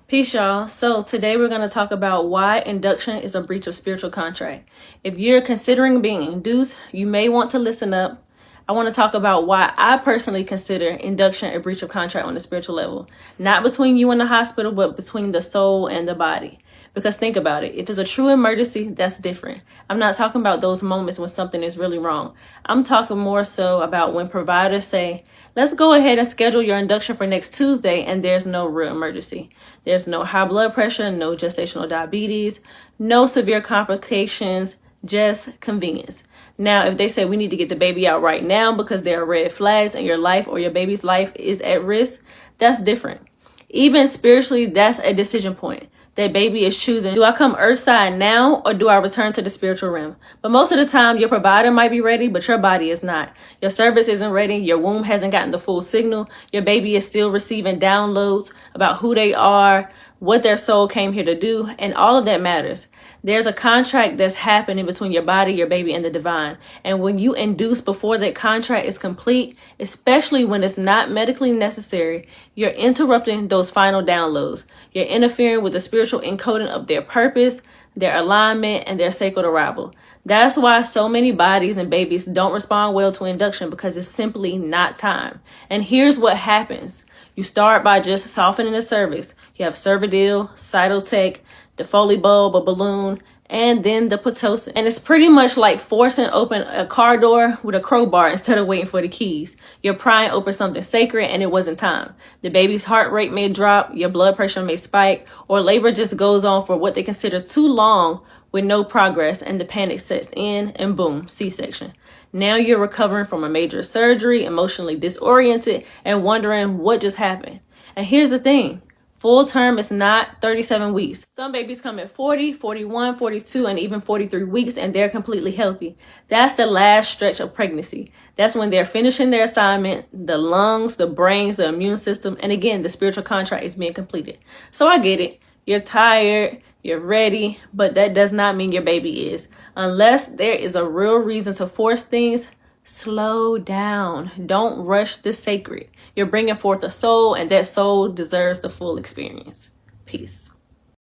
Peace, y'all. So today we're going to talk about why induction is a breach of spiritual contract. If you're considering being induced, you may want to listen up. I want to talk about why I personally consider induction a breach of contract on the spiritual level. Not between you and the hospital, but between the soul and the body. Because think about it. If it's a true emergency, that's different. I'm not talking about those moments when something is really wrong. I'm talking more so about when providers say, let's go ahead and schedule your induction for next Tuesday, and there's no real emergency. There's no high blood pressure, no gestational diabetes, no severe complications, just convenience. Now, if they say we need to get the baby out right now because there are red flags and your life or your baby's life is at risk, that's different. Even spiritually, that's a decision point. That baby is choosing, do I come earthside now or do I return to the spiritual realm? But most of the time, your provider might be ready, but your body is not. Your cervix isn't ready. Your womb hasn't gotten the full signal. Your baby is still receiving downloads about who they are, what their soul came here to do, and all of that matters. There's a contract that's happening between your body, your baby, and the divine. And when you induce before that contract is complete, especially when it's not medically necessary, you're interrupting those final downloads. You're interfering with the spiritual encoding of their purpose, their alignment, and their sacred arrival. That's why so many bodies and babies don't respond well to induction, because it's simply not time. And here's what happens. You start by just softening the cervix. You have Cervidil, Cytotec, the Foley Bulb, a balloon, and then the Pitocin. And it's pretty much like forcing open a car door with a crowbar instead of waiting for the keys. You're prying open something sacred and it wasn't time. The baby's heart rate may drop, your blood pressure may spike, or labor just goes on for what they consider too long with no progress, and the panic sets in and boom, C-section. Now you're recovering from a major surgery, emotionally disoriented, and wondering what just happened. And here's the thing. Full term is not 37 weeks. Some babies come at 40, 41, 42, and even 43 weeks, and they're completely healthy. That's the last stretch of pregnancy. That's when they're finishing their assignment, the lungs, the brains, the immune system, and again, the spiritual contract is being completed. So I get it. You're tired, you're ready, but that does not mean your baby is. Unless there is a real reason to force things, slow down. Don't rush the sacred. You're bringing forth a soul, and that soul deserves the full experience. Peace.